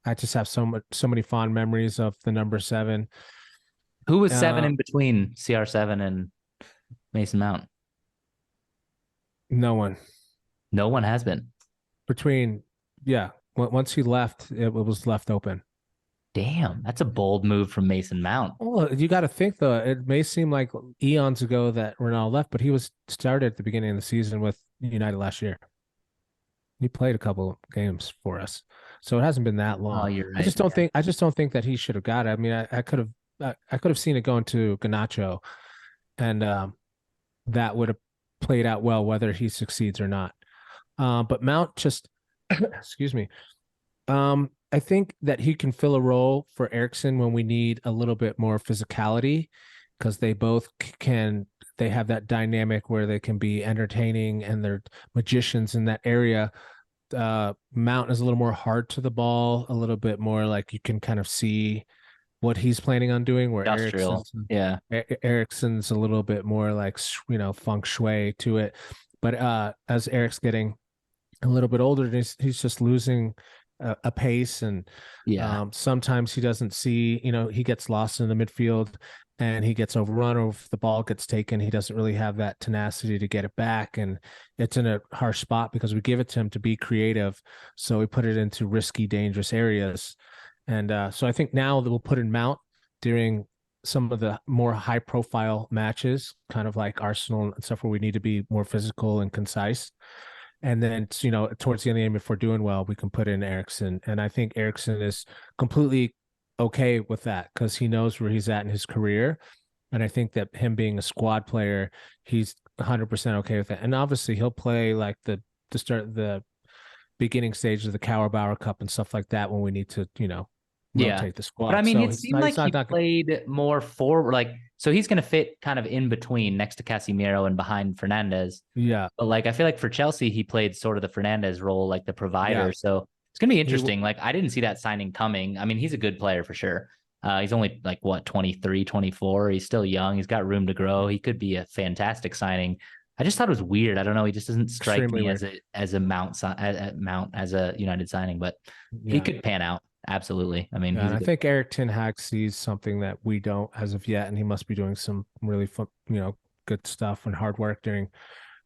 [SPEAKER 2] I just have so many fond memories of the number 7.
[SPEAKER 1] Who was seven
[SPEAKER 2] Uh
[SPEAKER 1] in between CR7 and Mason Mount?
[SPEAKER 2] no one
[SPEAKER 1] No one has been.
[SPEAKER 2] between, yeah, once he left, it was left open.
[SPEAKER 1] Damn, that's a bold move from Mason Mount.
[SPEAKER 2] Well, you got to think though, it may seem like eons ago that Ronaldo left, but he was started at the beginning of the season with United last year. He played a couple of games for us, so it hasn't been that
[SPEAKER 1] Oh,
[SPEAKER 2] long.
[SPEAKER 1] you're
[SPEAKER 2] I
[SPEAKER 1] right.
[SPEAKER 2] just don't think I just don't think that he should have got it. I mean, I could have seen it going to Ganacho, and that would have played out well whether he succeeds or not. But Mount just, excuse me. I think that he can fill a role for Ericsson when we need a little bit more physicality, because they both can. They have that dynamic where they can be entertaining and they're magicians in that area. Mount is a little more hard to the ball, a little bit more like you can kind of see what he's planning on doing. Where
[SPEAKER 1] Industrial. Yeah.
[SPEAKER 2] Ericsson's a little bit more like, feng shui to it. But as Eric's getting a little bit older, he's just losing a pace, and
[SPEAKER 1] Yeah.
[SPEAKER 2] sometimes he doesn't see, he gets lost in the midfield and he gets overrun, or if the ball gets taken, he doesn't really have that tenacity to get it back, and it's in a harsh spot because we give it to him to be creative, so we put it into risky, dangerous areas. And so I think now that we'll put in Mount during some of the more high profile matches, kind of like Arsenal and stuff, where we need to be more physical and concise. And then, towards the end of the game, if we're doing well, we can put in Ericsson. And I think Ericsson is completely okay with that, because he knows where he's at in his career. And I think that him being a squad player, he's 100% okay with that. And obviously, he'll play like the start, the beginning stage of the Bauer Cup and stuff like that when we need to,
[SPEAKER 1] Yeah.
[SPEAKER 2] rotate the
[SPEAKER 1] But I
[SPEAKER 2] squad.
[SPEAKER 1] mean,
[SPEAKER 2] So
[SPEAKER 1] it
[SPEAKER 2] he's
[SPEAKER 1] seemed
[SPEAKER 2] not,
[SPEAKER 1] like
[SPEAKER 2] he's not,
[SPEAKER 1] he
[SPEAKER 2] not
[SPEAKER 1] played more forward. So he's going to fit kind of in between next to Casemiro and behind Fernandez.
[SPEAKER 2] yeah,
[SPEAKER 1] But I feel like for Chelsea, he played sort of the Fernandez role, like the
[SPEAKER 2] yeah.
[SPEAKER 1] provider. So it's going to be
[SPEAKER 2] He,
[SPEAKER 1] interesting. I didn't see that signing coming. I mean, he's a good player for sure. He's only 23, 24. He's still young. He's got room to grow. He could be a fantastic signing. I just thought it was weird. I don't know. He just doesn't strike
[SPEAKER 2] extremely
[SPEAKER 1] me
[SPEAKER 2] weird.
[SPEAKER 1] as a Mount as a United signing, but he
[SPEAKER 2] Yeah.
[SPEAKER 1] could pan out. Absolutely. I mean,
[SPEAKER 2] Yeah,
[SPEAKER 1] he's
[SPEAKER 2] and
[SPEAKER 1] a
[SPEAKER 2] I
[SPEAKER 1] good.
[SPEAKER 2] think Eric Ten Hag sees something that we don't as of yet, and he must be doing some really fun, good stuff and hard work during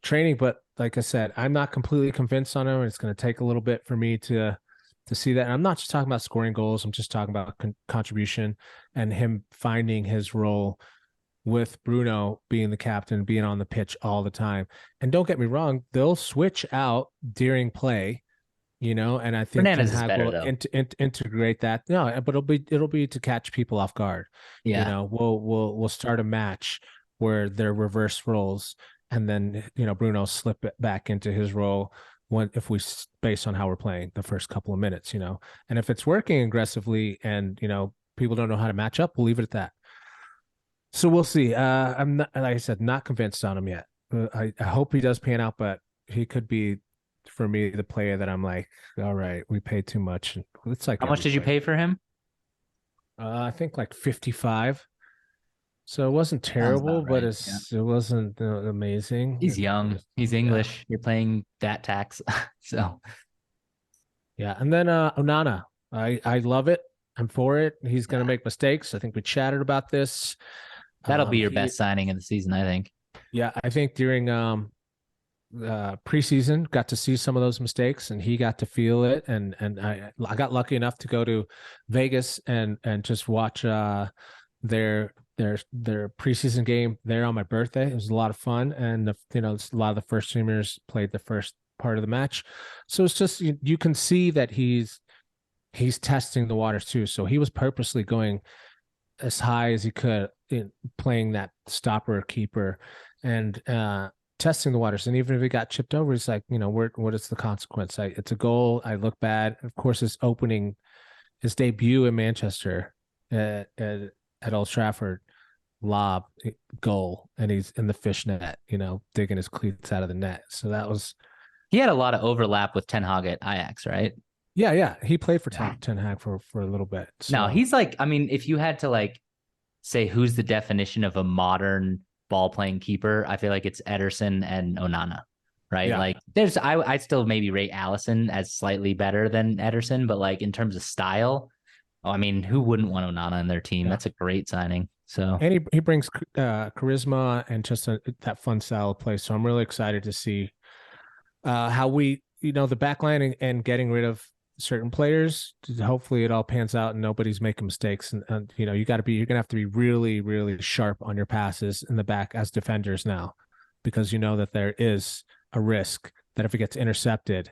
[SPEAKER 2] training. But like I said, I'm not completely convinced on him. It's going to take a little bit for me to see that. And I'm not just talking about scoring goals. I'm just talking about contribution and him finding his role with Bruno being the captain, being on the pitch all the time. And don't get me wrong, they'll switch out during play, and I think Ten
[SPEAKER 1] Fernandez is
[SPEAKER 2] Hag
[SPEAKER 1] better
[SPEAKER 2] will
[SPEAKER 1] though.
[SPEAKER 2] integrate that. No, but it'll be to catch people off guard.
[SPEAKER 1] Yeah.
[SPEAKER 2] We'll start a match where they're reverse roles, and then Bruno slip it back into his role when if we based on how we're playing the first couple of minutes, and if it's working aggressively and people don't know how to match up, we'll leave it at that. So we'll see. I'm not, like I said, not convinced on him yet. I hope he does pan out, but he could be, for me, the player that I'm like, all right, we paid too much. It's like
[SPEAKER 1] How much
[SPEAKER 2] every
[SPEAKER 1] did you
[SPEAKER 2] player.
[SPEAKER 1] pay for him?
[SPEAKER 2] I think like 55. So it wasn't
[SPEAKER 1] Sounds about
[SPEAKER 2] terrible, but
[SPEAKER 1] right. Yeah.
[SPEAKER 2] it wasn't amazing.
[SPEAKER 1] He's young. He's
[SPEAKER 2] Yeah,
[SPEAKER 1] English. You're paying that tax. So
[SPEAKER 2] yeah. And then Onana, I love it. I'm for it. He's gonna
[SPEAKER 1] yeah,
[SPEAKER 2] make mistakes. I think we chatted about this.
[SPEAKER 1] that'll be your
[SPEAKER 2] He
[SPEAKER 1] best signing of the season, I think.
[SPEAKER 2] Yeah, I think during preseason got to see some of those mistakes, and he got to feel it, and I got lucky enough to go to Vegas and just watch their preseason game there on my birthday. It was a lot of fun, and a lot of the first teamers played the first part of the match, so it's just you can see that he's testing the waters too. So he was purposely going as high as he could in playing that stopper keeper, and testing the waters. And even if he got chipped over, he's like, what is the consequence? It's a goal. I look bad. Of course, his debut in Manchester at Old Trafford, lob, goal, and he's in the fishnet, digging his cleats out of the net. So that was,
[SPEAKER 1] He had a lot of overlap with Ten Hag at Ajax, right?
[SPEAKER 2] yeah, yeah. He played for
[SPEAKER 1] Yeah.
[SPEAKER 2] Ten Hag for a little bit.
[SPEAKER 1] No,
[SPEAKER 2] So
[SPEAKER 1] he's like, I mean, if you had to like say who's the definition of a modern ball playing keeper, I feel like it's Ederson and Onana, right?
[SPEAKER 2] yeah,
[SPEAKER 1] Like I still maybe rate Allison as slightly better than Ederson, but like in terms of style, oh, I mean, who wouldn't want Onana in their team?
[SPEAKER 2] yeah.
[SPEAKER 1] That's a great signing. So
[SPEAKER 2] And he brings charisma and just that fun style of play. So I'm really excited to see how we, the backline and getting rid of certain players. Hopefully, it all pans out and nobody's making mistakes. And you're gonna have to be really, really sharp on your passes in the back as defenders now, because you know that there is a risk that if it gets intercepted,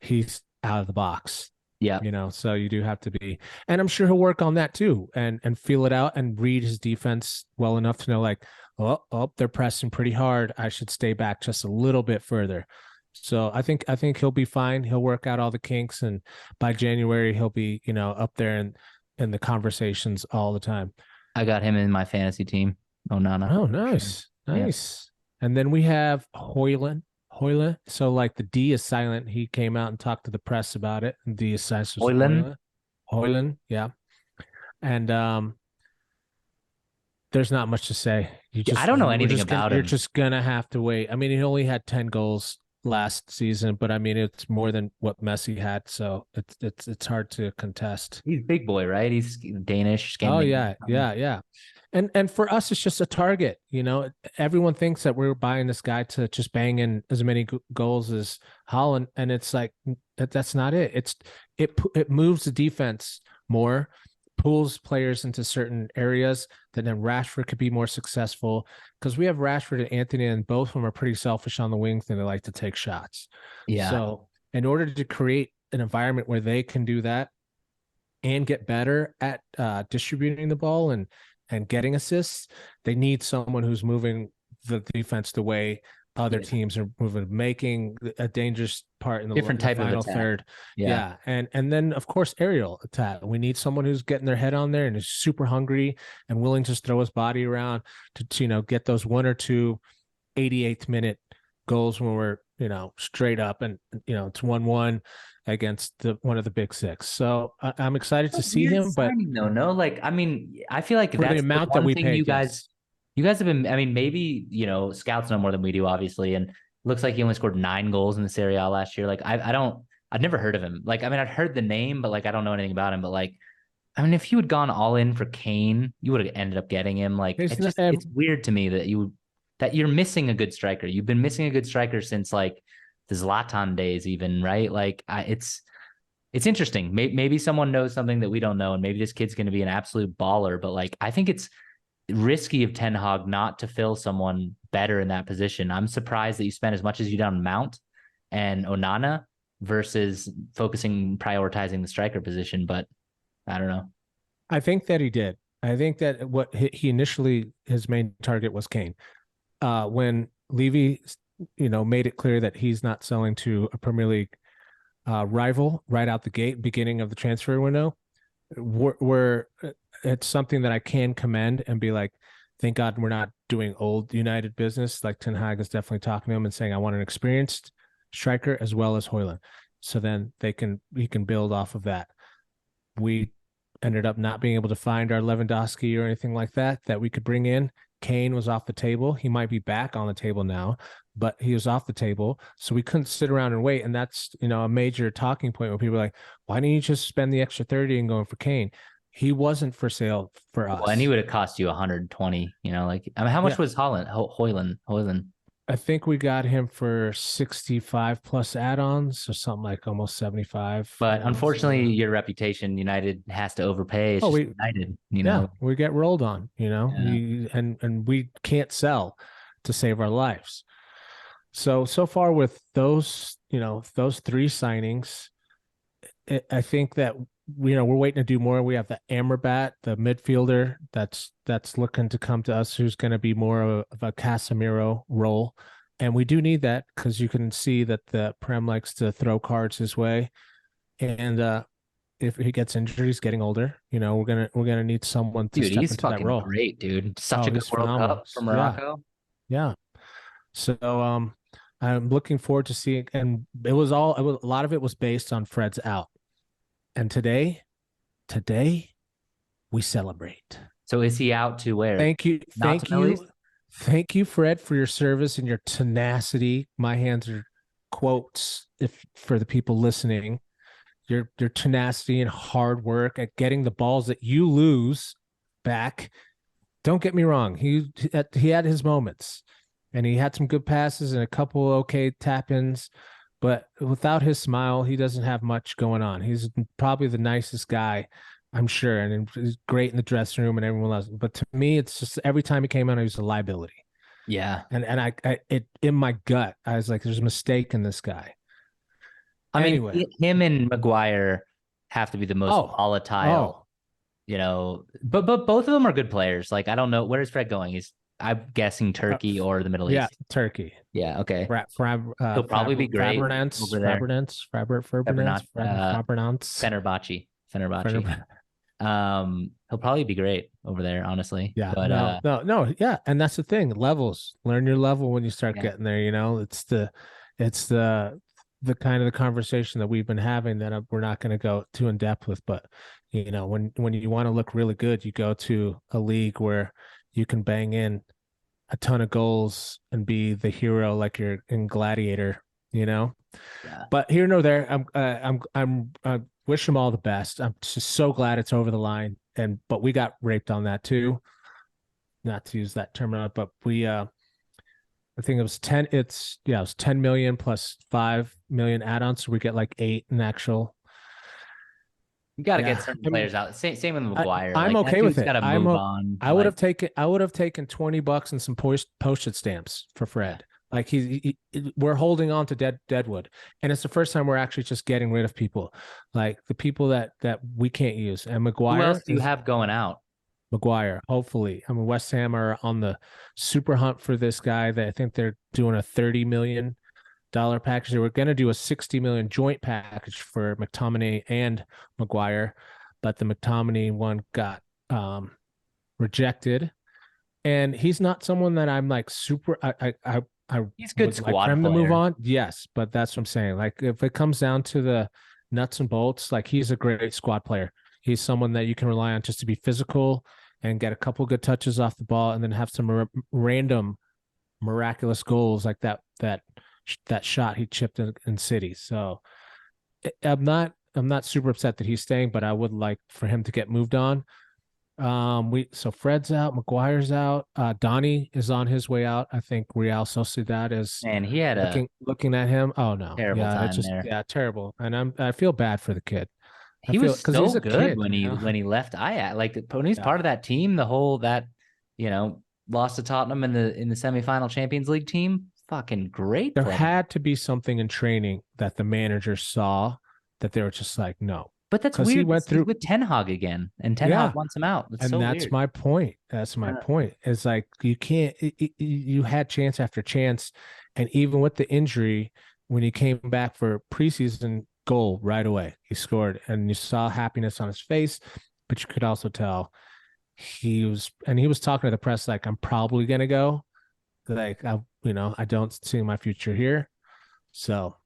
[SPEAKER 2] he's out of the box.
[SPEAKER 1] yeah,
[SPEAKER 2] So you do have to be, and I'm sure he'll work on that too, and feel it out and read his defense well enough to know, like, oh, they're pressing pretty hard. I should stay back just a little bit further. So I think he'll be fine. He'll work out all the kinks, and by January he'll be, up there in the conversations all the time.
[SPEAKER 1] I got him in my fantasy team. Onana.
[SPEAKER 2] Oh,
[SPEAKER 1] Sure.
[SPEAKER 2] nice,
[SPEAKER 1] Yeah.
[SPEAKER 2] nice. And then we have Hoyland. Hoyland. So like the D is silent. He came out and talked to the press about it. And D is silent. So
[SPEAKER 1] Hoyland.
[SPEAKER 2] Hoyland. Hoyland, yeah. And there's not much to say.
[SPEAKER 1] I don't know anything about
[SPEAKER 2] you're
[SPEAKER 1] him.
[SPEAKER 2] just gonna have to wait. I mean, he only had 10 goals last season, but I mean it's more than what Messi had, so it's hard to contest.
[SPEAKER 1] He's a big boy, right? He's Danish,
[SPEAKER 2] Oh
[SPEAKER 1] Scandinavian.
[SPEAKER 2] yeah. And for us, it's just a target. Everyone thinks that we're buying this guy to just bang in as many goals as Holland, and it's like that's not it. It moves the defense more, pulls players into certain areas that then Rashford could be more successful, because we have Rashford and Anthony, and both of them are pretty selfish on the wings and they like to take shots.
[SPEAKER 1] Yeah.
[SPEAKER 2] So in order to create an environment where they can do that and get better at distributing the ball and getting assists, they need someone who's moving the defense the way other teams are moving, making a dangerous part in the
[SPEAKER 1] Different type
[SPEAKER 2] final
[SPEAKER 1] of attack.
[SPEAKER 2] third.
[SPEAKER 1] Yeah.
[SPEAKER 2] And then of course aerial attack. We need someone who's getting their head on there and is super hungry and willing to throw his body around to get those one or two 88th minute goals when we're straight up and it's 1-1 against one of the big six. So I'm excited to see him. But
[SPEAKER 1] no, like I mean, I feel like
[SPEAKER 2] for
[SPEAKER 1] that's
[SPEAKER 2] the amount
[SPEAKER 1] one
[SPEAKER 2] that we
[SPEAKER 1] thing
[SPEAKER 2] paid,
[SPEAKER 1] you guys have been. I mean, maybe scouts know more than we do, obviously, and looks like he only scored 9 goals in the Serie A last year. Like I'd never heard of him. Like I mean, I'd heard the name, but like I don't know anything about him. But like, I mean, if you had gone all in for Kane, you would have ended up getting him. Like it's weird to me that you're missing a good striker. You've been missing a good striker since like the Zlatan days, even, right? Like it's interesting. Maybe someone knows something that we don't know, and maybe this kid's going to be an absolute baller. But like, I think it's risky of Ten Hag not to fill someone better in that position. I'm surprised that you spent as much as you did on Mount and Onana versus prioritizing the striker position. But I don't know.
[SPEAKER 2] I think that he did. I think that what he initially, his main target was Kane. When Levy, made it clear that he's not selling to a Premier League rival right out the gate, beginning of the transfer window, it's something that I can commend and be like, thank God we're not doing old United business. Like Ten Hag is definitely talking to him and saying, I want an experienced striker as well as Højlund. So then he can build off of that. We ended up not being able to find our Lewandowski or anything like that we could bring in. Kane was off the table. He might be back on the table now, but he was off the table. So we couldn't sit around and wait. And that's, a major talking point where people are like, why didn't you just spend the extra 30 and going for Kane? He wasn't for sale for us.
[SPEAKER 1] Well, and he would have cost you 120, like, I mean, how much was Højlund?
[SPEAKER 2] I think we got him for 65 plus add-ons or something, like almost 75.
[SPEAKER 1] But unfortunately, your reputation, United has to overpay. It's United,
[SPEAKER 2] we get rolled on,
[SPEAKER 1] Yeah.
[SPEAKER 2] and we can't sell to save our lives. So far with those, those 3 signings, I think that we're waiting to do more. We have the Amrabat, the midfielder that's looking to come to us, who's going to be more of a Casemiro role. And we do need that, because you can see that the Prem likes to throw cards his way. And if he gets injured, he's getting older. We're gonna need someone to
[SPEAKER 1] Dude,
[SPEAKER 2] step
[SPEAKER 1] he's
[SPEAKER 2] into that
[SPEAKER 1] fucking
[SPEAKER 2] role.
[SPEAKER 1] great, dude. Such
[SPEAKER 2] Oh,
[SPEAKER 1] a good
[SPEAKER 2] he's
[SPEAKER 1] World
[SPEAKER 2] phenomenal.
[SPEAKER 1] Cup for
[SPEAKER 2] Yeah,
[SPEAKER 1] Morocco.
[SPEAKER 2] yeah. So I'm looking forward to seeing, and a lot of it was based on Fred's out. And today we celebrate.
[SPEAKER 1] So is he out to where?
[SPEAKER 2] Thank you,
[SPEAKER 1] Not to
[SPEAKER 2] thank
[SPEAKER 1] Middle
[SPEAKER 2] you,
[SPEAKER 1] East?
[SPEAKER 2] thank you, Fred, for your service and your tenacity. My hands are quotes if for the people listening. Your tenacity and hard work at getting the balls that you lose back. Don't get me wrong. He had his moments, and he had some good passes and a couple okay tap ins. But without his smile, he doesn't have much going on. He's probably the nicest guy, I'm sure, and he's great in the dressing room and everyone else. But to me, it's just every time he came out, he was a liability.
[SPEAKER 1] Yeah.
[SPEAKER 2] And I it in my gut, I was like, "There's a mistake in this guy."
[SPEAKER 1] I mean,
[SPEAKER 2] Anyway,
[SPEAKER 1] him and Maguire have to be the most
[SPEAKER 2] oh,
[SPEAKER 1] volatile,
[SPEAKER 2] oh,
[SPEAKER 1] but both of them are good players. Like, I don't know, where's Fred going? I'm guessing
[SPEAKER 2] uh,
[SPEAKER 1] Turkey or the Middle
[SPEAKER 2] yeah,
[SPEAKER 1] East.
[SPEAKER 2] Turkey.
[SPEAKER 1] Yeah, okay. He'll probably be great
[SPEAKER 2] Fabernance,
[SPEAKER 1] over there.
[SPEAKER 2] Fabernance,
[SPEAKER 1] Uh,
[SPEAKER 2] Fabernance.
[SPEAKER 1] Fenerbahce. He'll probably be great over there, honestly.
[SPEAKER 2] Yeah,
[SPEAKER 1] But
[SPEAKER 2] no, yeah, and that's the thing. Levels. Learn your level when you start
[SPEAKER 1] yeah,
[SPEAKER 2] getting there. It's the kind of the conversation that we've been having that we're not going to go too in depth with. But when you want to look really good, you go to a league where you can bang in a ton of goals and be the hero like you're in Gladiator. You know.
[SPEAKER 1] yeah.
[SPEAKER 2] But here nor there, I wish him all the best. I'm just so glad it's over the line. But we got raped on that too. Not to use that term, but I think it was 10. It was 10 million plus 5 million add-ons. So we get like 8 in actual.
[SPEAKER 1] You got to get
[SPEAKER 2] Yeah,
[SPEAKER 1] certain
[SPEAKER 2] I mean,
[SPEAKER 1] players out. Same with Maguire.
[SPEAKER 2] I'm
[SPEAKER 1] Like that
[SPEAKER 2] okay with
[SPEAKER 1] dude's
[SPEAKER 2] it.
[SPEAKER 1] got to move on.
[SPEAKER 2] I would
[SPEAKER 1] Like,
[SPEAKER 2] have taken $20 and some postage stamps for
[SPEAKER 1] yeah.
[SPEAKER 2] Fred. Like we're holding on to Deadwood, and it's the first time we're actually just getting rid of people, like the people that we can't use. And
[SPEAKER 1] Who else
[SPEAKER 2] Maguire
[SPEAKER 1] do you
[SPEAKER 2] is
[SPEAKER 1] have going out?
[SPEAKER 2] Maguire. Hopefully, I mean West Ham are on the super hunt for this guy. That I think they're doing a $30 million package. They were going to do a 60 million joint package for McTominay and Maguire, but the McTominay one got rejected. And he's not someone that I'm like super. I
[SPEAKER 1] He's a good
[SPEAKER 2] would like for
[SPEAKER 1] squad
[SPEAKER 2] him to move
[SPEAKER 1] player.
[SPEAKER 2] on. Yes, but that's what I'm saying. Like if it comes down to the nuts and bolts, like he's a great squad player. He's someone that you can rely on just to be physical and get a couple good touches off the ball, and then have some random miraculous goals like that shot he chipped in City. So I'm not super upset that he's staying, but I would like for him to get moved on. So Fred's out, McGuire's out, Donnie is on his way out. I think Real Sociedad is
[SPEAKER 1] Man, he had a
[SPEAKER 2] looking at him. Oh no,
[SPEAKER 1] terrible
[SPEAKER 2] yeah, it's
[SPEAKER 1] time
[SPEAKER 2] just
[SPEAKER 1] there.
[SPEAKER 2] yeah, terrible. And I feel bad for the kid. I
[SPEAKER 1] He
[SPEAKER 2] feel
[SPEAKER 1] was
[SPEAKER 2] because
[SPEAKER 1] so
[SPEAKER 2] he's a
[SPEAKER 1] good
[SPEAKER 2] kid,
[SPEAKER 1] when
[SPEAKER 2] you know.
[SPEAKER 1] he left Ajax. Like when he's
[SPEAKER 2] Yeah,
[SPEAKER 1] part of that team, the whole that you know lost to Tottenham in the semifinal Champions League team. Fucking great
[SPEAKER 2] there
[SPEAKER 1] player.
[SPEAKER 2] had to be something in training that the manager saw that they were just like no,
[SPEAKER 1] But that's
[SPEAKER 2] because he
[SPEAKER 1] weird
[SPEAKER 2] went
[SPEAKER 1] because he's
[SPEAKER 2] through.
[SPEAKER 1] with Ten Hag again, and Ten Hag
[SPEAKER 2] Yeah,
[SPEAKER 1] wants him out. That's
[SPEAKER 2] and
[SPEAKER 1] so
[SPEAKER 2] that's
[SPEAKER 1] weird.
[SPEAKER 2] my point. That's my point. It's like you can't. You had chance after chance, and even with the injury, when he came back for preseason goal right away, he scored, and you saw happiness on his face. But you could also tell he was talking to the press like, "I'm probably gonna go. Like, I don't see my future here." So,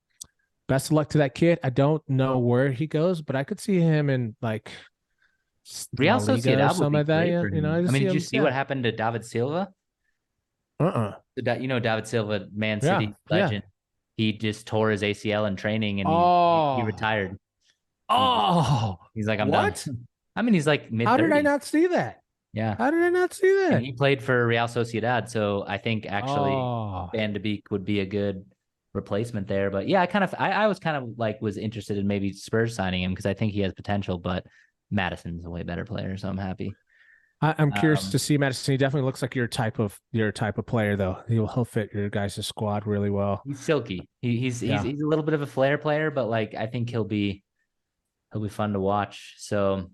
[SPEAKER 2] best of luck to that kid. I don't know where he goes, but I could see him in like La
[SPEAKER 1] Real
[SPEAKER 2] Liga or
[SPEAKER 1] Sociedad would
[SPEAKER 2] something
[SPEAKER 1] be
[SPEAKER 2] like that.
[SPEAKER 1] great
[SPEAKER 2] Yeah,
[SPEAKER 1] for him.
[SPEAKER 2] I
[SPEAKER 1] I
[SPEAKER 2] just
[SPEAKER 1] mean,
[SPEAKER 2] see
[SPEAKER 1] did you
[SPEAKER 2] him.
[SPEAKER 1] see what
[SPEAKER 2] Yeah.
[SPEAKER 1] happened to David Silva?
[SPEAKER 2] Uh-uh.
[SPEAKER 1] David Silva, Man
[SPEAKER 2] Yeah.
[SPEAKER 1] City
[SPEAKER 2] Yeah.
[SPEAKER 1] legend. He just tore his ACL in training, and he
[SPEAKER 2] Oh.
[SPEAKER 1] retired.
[SPEAKER 2] Oh.
[SPEAKER 1] He's like, I'm done.
[SPEAKER 2] What?
[SPEAKER 1] I mean, he's like mid
[SPEAKER 2] How did I
[SPEAKER 1] 30s.
[SPEAKER 2] not see that?
[SPEAKER 1] Yeah.
[SPEAKER 2] How did I not see
[SPEAKER 1] And
[SPEAKER 2] that?
[SPEAKER 1] he played for Real Sociedad. So I think actually
[SPEAKER 2] Oh.
[SPEAKER 1] Van de Beek would be a good replacement there. But yeah, I was kind of like was interested in maybe Spurs signing him because I think he has potential, but Madison's a way better player. So I'm happy.
[SPEAKER 2] I'm curious to
[SPEAKER 1] Um,
[SPEAKER 2] see Madison. He definitely looks like your type of player, though. He'll fit your guys' squad really well.
[SPEAKER 1] he's silky.
[SPEAKER 2] Yeah.
[SPEAKER 1] He's a little bit of a flair player, but like I think he'll be fun to watch. So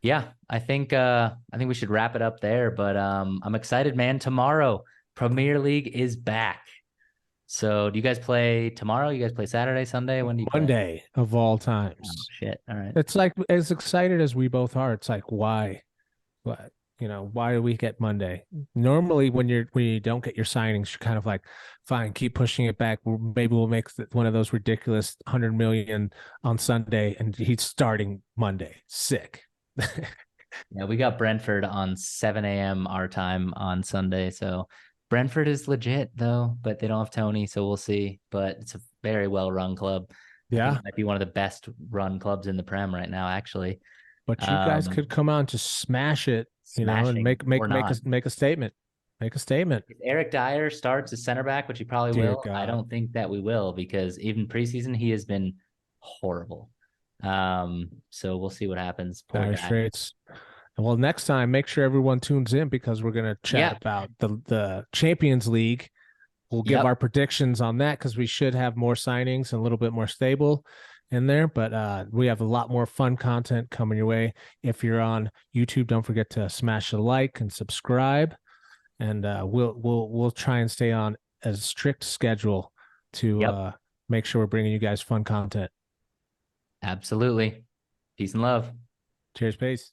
[SPEAKER 1] yeah, I think we should wrap it up there. But I'm excited, man. Tomorrow, Premier League is back. So do you guys play tomorrow? You guys play Saturday, Sunday? When do you play?
[SPEAKER 2] Monday of all
[SPEAKER 1] Oh
[SPEAKER 2] times.
[SPEAKER 1] shit. All right.
[SPEAKER 2] It's like as excited as we both are. It's like why? What? Why do we get Monday? Normally, when you don't get your signings, you're kind of like, fine, keep pushing it back. Maybe we'll make one of those ridiculous 100 million on Sunday, and he's starting Monday. Sick.
[SPEAKER 1] Yeah, we got Brentford on 7 a.m. our time on Sunday. So Brentford is legit though, but they don't have Tony, so we'll see. But it's a very well run club. I think
[SPEAKER 2] Yeah,
[SPEAKER 1] it might be one of the best run clubs in the Prem right now, actually.
[SPEAKER 2] but you guys
[SPEAKER 1] Um,
[SPEAKER 2] could come on to smash it, and
[SPEAKER 1] Smashing or not.
[SPEAKER 2] make a statement. Make a statement.
[SPEAKER 1] If Eric Dyer starts as center back, which he probably
[SPEAKER 2] Dear
[SPEAKER 1] will, I
[SPEAKER 2] God,
[SPEAKER 1] don't think that we will because even preseason he has been horrible. So we'll see what happens. Poor
[SPEAKER 2] dire
[SPEAKER 1] guy.
[SPEAKER 2] straits. Well, next time, make sure everyone tunes in because we're gonna chat
[SPEAKER 1] Yep.
[SPEAKER 2] about the Champions League. We'll give our
[SPEAKER 1] Yep.
[SPEAKER 2] predictions on that because we should have more signings and a little bit more stable in there. But we have a lot more fun content coming your way. If you're on YouTube, don't forget to smash a like and subscribe. And we'll try and stay on a strict schedule to
[SPEAKER 1] Yep.
[SPEAKER 2] make sure we're bringing you guys fun content.
[SPEAKER 1] Absolutely. Peace and love.
[SPEAKER 2] Cheers, peace.